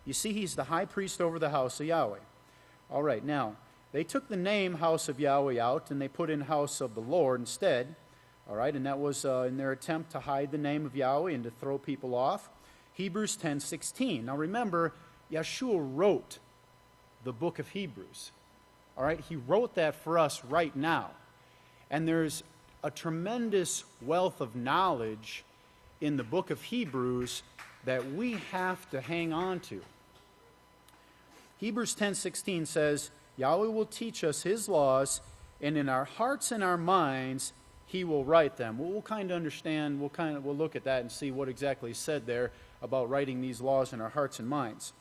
You see, he's the high priest over the house of Yahweh. All right, now, they took the name house of Yahweh out, and they put in house of the Lord instead. All right, and that was in their attempt to hide the name of Yahweh and to throw people off. Hebrews 10:16. Now remember, Yeshua wrote the book of Hebrews. All right, he wrote that for us right now. And there's a tremendous wealth of knowledge in the book of Hebrews that we have to hang on to. Hebrews 10:16 says, Yahweh will teach us his laws, and in our hearts and our minds he will write them. We'll kind of understand, we'll look at that and see what exactly is said there about writing these laws in our hearts and minds.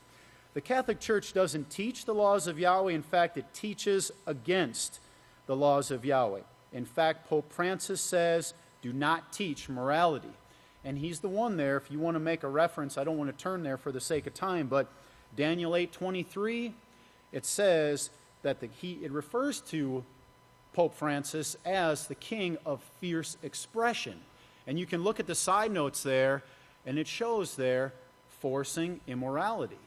The Catholic Church doesn't teach the laws of Yahweh. In fact, it teaches against the laws of Yahweh. In fact, Pope Francis says, do not teach morality. And he's the one there, if you want to make a reference, I don't want to turn there for the sake of time, but Daniel 8:23, it says that it refers to Pope Francis as the king of fierce expression. And you can look at the side notes there, and it shows there, forcing immorality.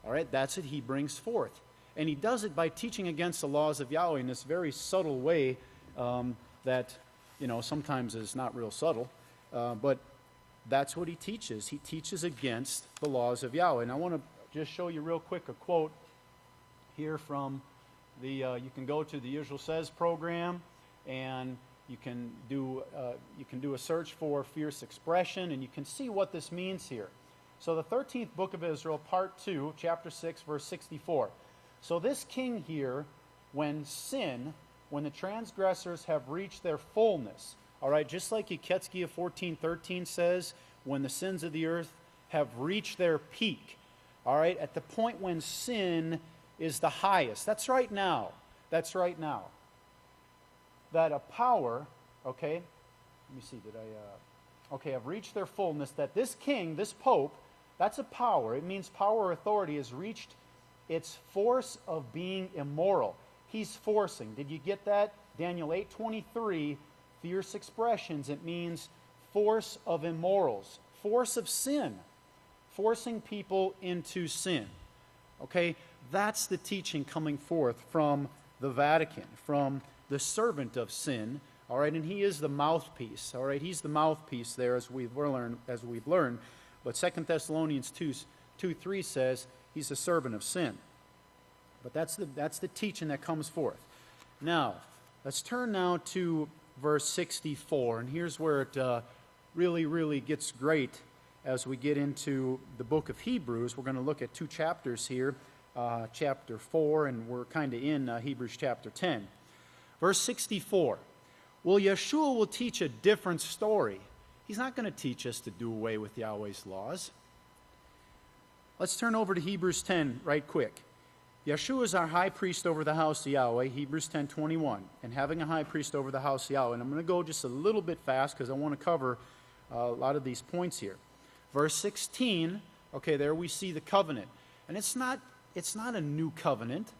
All right, that's what he brings forth. And he does it by teaching against the laws of Yahweh in this very subtle way that, sometimes is not real subtle. But that's what he teaches. He teaches against the laws of Yahweh. And I want to just show you real quick a quote here from you can go to the Usual Says program, and you can do a search for fierce expression, and you can see what this means here. So the 13th Book of Israel, Part 2, Chapter 6, Verse 64. So this king here, when the transgressors have reached their fullness, all right, just like Yeketskia 14:13 says, when the sins of the earth have reached their peak, all right, at the point when sin is the highest. That's right now. That's right now. That a power, okay, let me see, have reached their fullness, that this king, this pope, that's a power. It means power or authority has reached its force of being immoral. He's forcing. Did you get that? Daniel 8:23, fierce expressions. It means force of immorals, force of sin, forcing people into sin. Okay, that's the teaching coming forth from the Vatican, from the servant of sin. All right, and he is the mouthpiece. All right, he's the mouthpiece there, as we've learned. But 2 Thessalonians 2:3 says he's a servant of sin. But that's the teaching that comes forth. Now, let's turn now to verse 64, and here's where it really, really gets great as we get into the book of Hebrews. We're going to look at two chapters here, chapter 4, and we're kind of in Hebrews chapter 10. Verse 64, well, Yeshua will teach a different story. He's not going to teach us to do away with Yahweh's laws. Let's turn over to Hebrews 10 right quick. Yeshua is our high priest over the house of Yahweh, Hebrews 10:21, and having a high priest over the house of Yahweh. And I'm going to go just a little bit fast because I want to cover a lot of these points here. Verse 16, okay, there we see the covenant. And it's not a new covenant.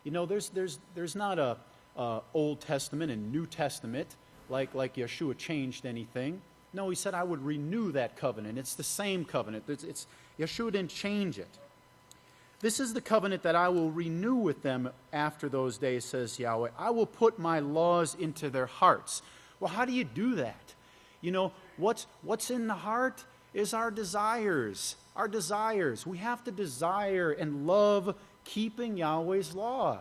There's not a Old Testament and New Testament like Yeshua changed anything. No, he said, I would renew that covenant. It's the same covenant. Yeshua didn't change it. This is the covenant that I will renew with them after those days, says Yahweh. I will put my laws into their hearts. Well, how do you do that? What's in the heart is our desires. Our desires. We have to desire and love keeping Yahweh's law.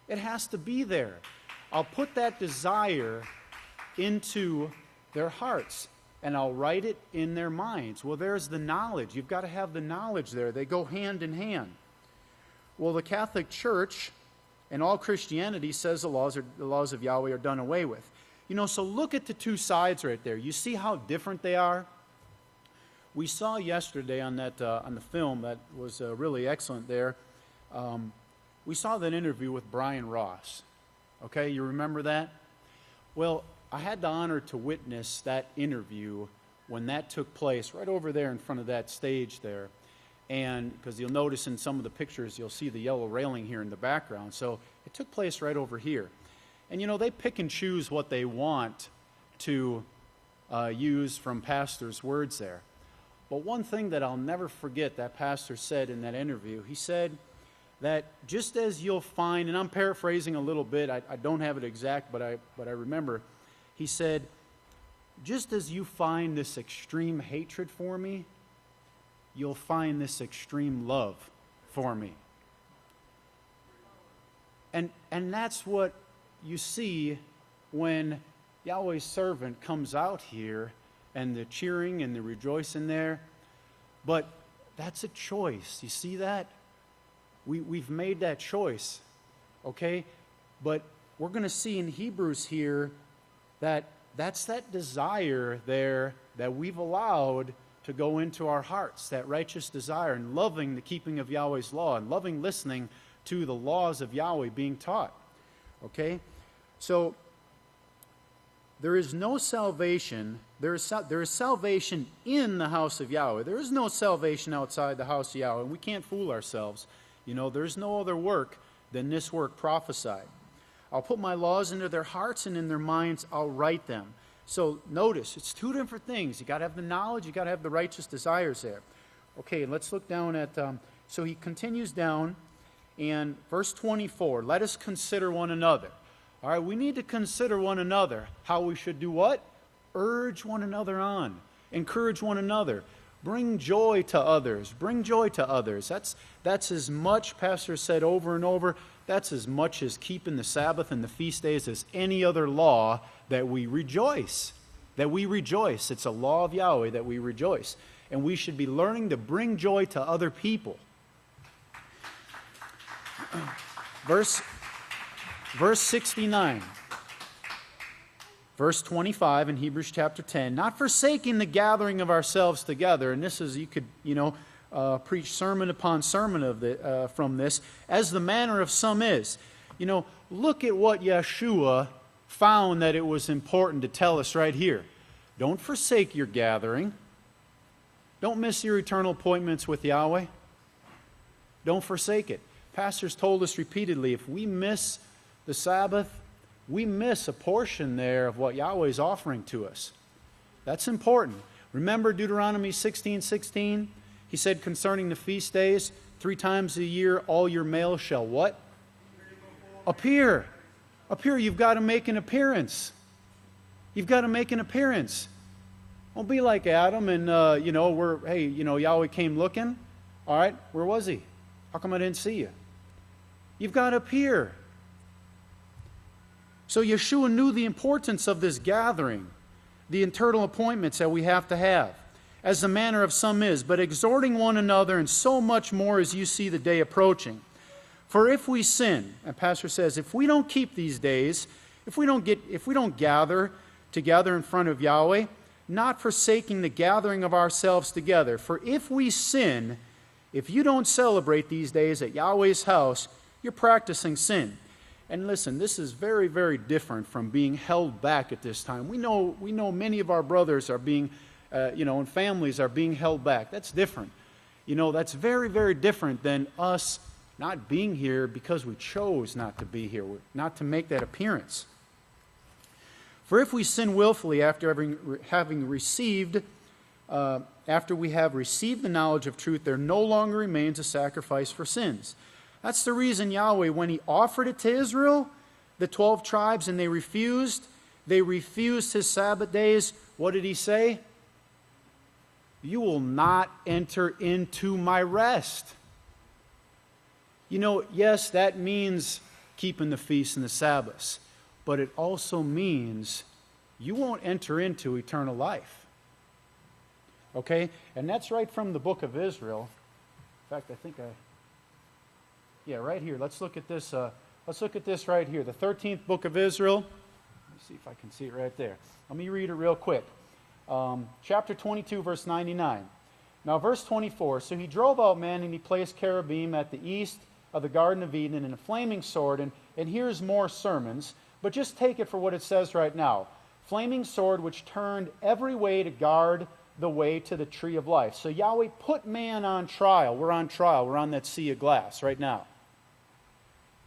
It has to be there. I'll put that desire into their hearts. and I'll write it in their minds. Well, there's the knowledge. You've got to have the knowledge there. They go hand in hand. Well, the Catholic Church and all Christianity says the laws of Yahweh are done away with. So look at the two sides right there. You see how different they are? We saw yesterday on the film that was really excellent there. We saw that interview with Brian Ross. Okay, you remember that? Well, I had the honor to witness that interview when that took place right over there in front of that stage there. And because you'll notice in some of the pictures, you'll see the yellow railing here in the background. So it took place right over here. And they pick and choose what they want to use from pastor's words there. But one thing that I'll never forget that pastor said in that interview, he said that just as you'll find, and I'm paraphrasing a little bit, I don't have it exact, but I remember, he said, just as you find this extreme hatred for me, you'll find this extreme love for me. And that's what you see when Yahweh's servant comes out here and the cheering and the rejoicing there. But that's a choice. You see that? We've made that choice. Okay? But we're going to see in Hebrews here that's that desire there that we've allowed to go into our hearts, that righteous desire, and loving the keeping of Yahweh's law, and loving listening to the laws of Yahweh being taught. Okay? So, there is no salvation. There is salvation in the house of Yahweh. There is no salvation outside the house of Yahweh. And we can't fool ourselves. There's no other work than this work prophesied. I'll put my laws into their hearts, and in their minds I'll write them. So notice, it's two different things. You got to have the knowledge, you got to have the righteous desires there. Okay, let's look down at, so he continues down, and verse 24, let us consider one another. All right, we need to consider one another. How we should do what? Urge one another on. Encourage one another. Bring joy to others. Bring joy to others. That's as much, Pastor said over and over, that's as much as keeping the Sabbath and the feast days as any other law that we rejoice. That we rejoice. It's a law of Yahweh that we rejoice. And we should be learning to bring joy to other people. Verse 69. Verse 25 in Hebrews chapter 10. Not forsaking the gathering of ourselves together. And this is, you could, preach sermon upon sermon from this, as the manner of some is. Look at what Yeshua found that it was important to tell us right here. Don't forsake your gathering. Don't miss your eternal appointments with Yahweh. Don't forsake it. Pastors told us repeatedly, if we miss the Sabbath, we miss a portion there of what Yahweh is offering to us. That's important. Remember Deuteronomy 16:16? He said concerning the feast days, 3 times a year all your males shall what? Appear. Appear. You've got to make an appearance. You've got to make an appearance. Don't be like Adam and, Yahweh came looking. All right, where was he? How come I didn't see you? You've got to appear. So Yeshua knew the importance of this gathering, the eternal appointments that we have to have, as the manner of some is, but exhorting one another, and so much more as you see the day approaching. For if we sin, and Pastor says, if we don't keep these days, if we don't gather together in front of Yahweh, not forsaking the gathering of ourselves together. For if we sin, if you don't celebrate these days at Yahweh's house, you're practicing sin. And listen, this is very, very different from being held back at this time. We know many of our brothers are being, and families are being held back. That's different. That's very, very different than us not being here because we chose not to be here, not to make that appearance. For if we sin willfully after having received, after we have received the knowledge of truth, there no longer remains a sacrifice for sins. That's the reason Yahweh, when He offered it to Israel, the 12 tribes, and they refused His Sabbath days, what did He say? You will not enter into my rest. Yes, that means keeping the feasts and the Sabbaths, but it also means you won't enter into eternal life. Okay? And that's right from the Book of Yisrayl. In fact, right here. Let's look at this. Let's look at this right here. The 13th Book of Yisrayl. Let me see if I can see it right there. Let me read it real quick. Chapter 22, verse 99. Now, verse 24. So he drove out men, and he placed cherubim at the east of the Garden of Eden, and a flaming sword. And here's more sermons, but just take it for what it says right now. Flaming sword which turned every way to guard the way to the tree of life. So Yahweh put man on trial. We're on trial. We're on that sea of glass right now.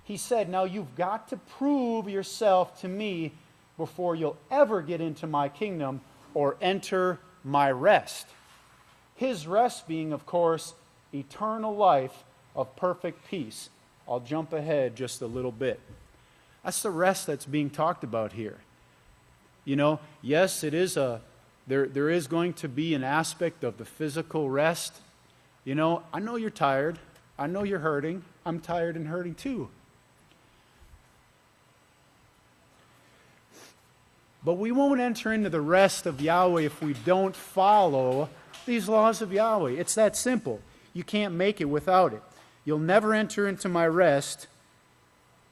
He said, now you've got to prove yourself to me before you'll ever get into my kingdom or enter my rest. His rest being, of course, eternal life of perfect peace. I'll jump ahead just a little bit. That's the rest that's being talked about here. You know, yes, it is there is going to be an aspect of the physical rest. You know, I know you're tired. I know you're hurting. I'm tired and hurting too. But we won't enter into the rest of Yahweh if we don't follow these laws of Yahweh. It's that simple. You can't make it without it. You'll never enter into my rest,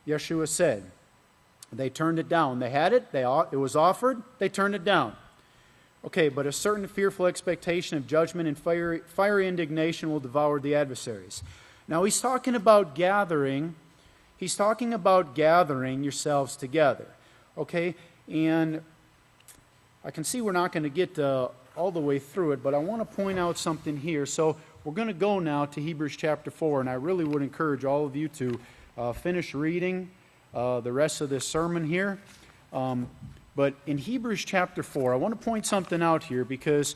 Yeshua said. They turned it down. They had it. It was offered. They turned it down. Okay, but a certain fearful expectation of judgment and fiery indignation will devour the adversaries. Now he's talking about gathering. He's talking about gathering yourselves together. Okay, and I can see we're not going to get all the way through it, but I want to point out something here. So we're going to go now to Hebrews chapter 4, and I really would encourage all of you to finish reading the rest of this sermon here. But in Hebrews chapter 4, I want to point something out here because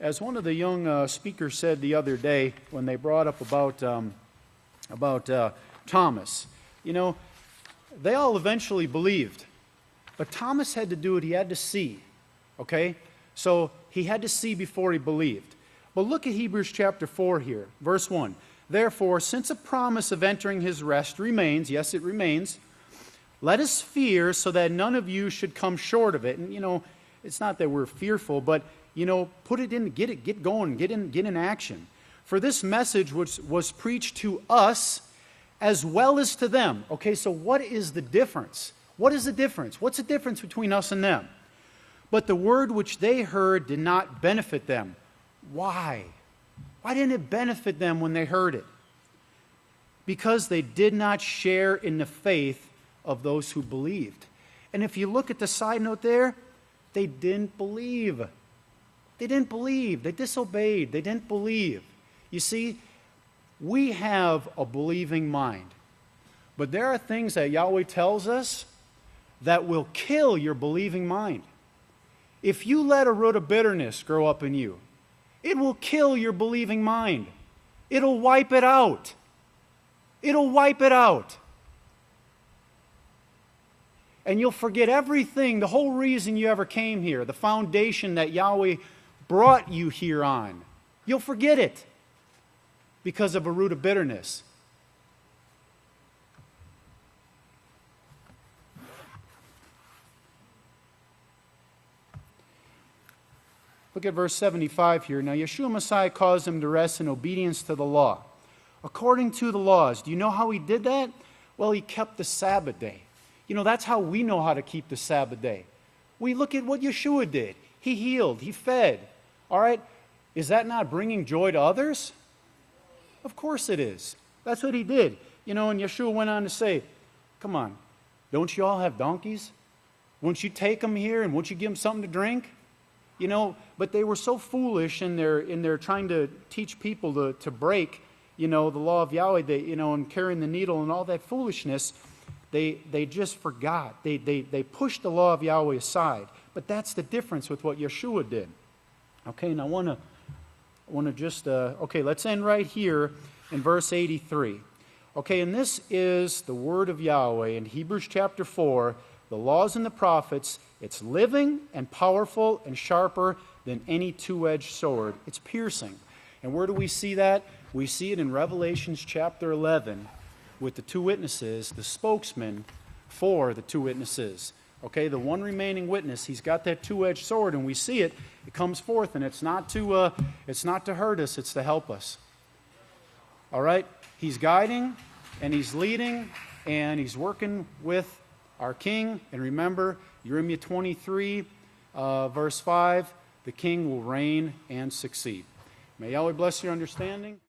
as one of the young speakers said the other day when they brought up about Thomas, you know, they all eventually believed. But Thomas had to do it. He had to see. Okay? So he had to see before he believed. But look at Hebrews chapter 4 here, verse 1. Therefore, since a promise of entering his rest remains, yes, it remains, let us fear so that none of you should come short of it. And, you know, it's not that we're fearful, but, you know, put it in, get going, get in action. For this message was preached to us as well as to them. Okay, so what is the difference? What is the difference? What's the difference between us and them? But the word which they heard did not benefit them. Why? Why didn't it benefit them when they heard it? Because they did not share in the faith of those who believed. And if you look at the side note there, they didn't believe. They didn't believe. They disobeyed. They didn't believe. You see, we have a believing mind. But there are things that Yahweh tells us that will kill your believing mind. If you let a root of bitterness grow up in you, it will kill your believing mind. It'll wipe it out. It'll wipe it out. And you'll forget everything, the whole reason you ever came here, the foundation that Yahweh brought you here on. You'll forget it because of a root of bitterness. Look at verse 75 here. Now, Yeshua Messiah caused them to rest in obedience to the law. According to the laws. Do you know how he did that? Well, he kept the Sabbath day. You know, that's how we know how to keep the Sabbath day. We look at what Yeshua did. He healed. He fed. All right? Is that not bringing joy to others? Of course it is. That's what he did. You know, and Yeshua went on to say, come on, don't you all have donkeys? Won't you take them here and won't you give them something to drink? You know, but they were so foolish in their trying to teach people to break, you know, the law of Yahweh, and carrying the needle and all that foolishness. They just forgot. They pushed the law of Yahweh aside. But that's the difference with what Yeshua did. Okay, and I want to just, let's end right here in verse 83. Okay, and this is the word of Yahweh in Hebrews chapter 4, the laws and the prophets. It's living and powerful and sharper than any two-edged sword. It's piercing. And where do we see that? We see it in Revelations chapter 11 with the two witnesses, the spokesman for the two witnesses. Okay, the one remaining witness, he's got that two-edged sword, and we see it It comes forth, and it's not to hurt us, it's to help us. All right? He's guiding, and He's leading, and He's working with our King. And remember, Jeremiah 23, verse 5, the King will reign and succeed. May Yahweh bless your understanding.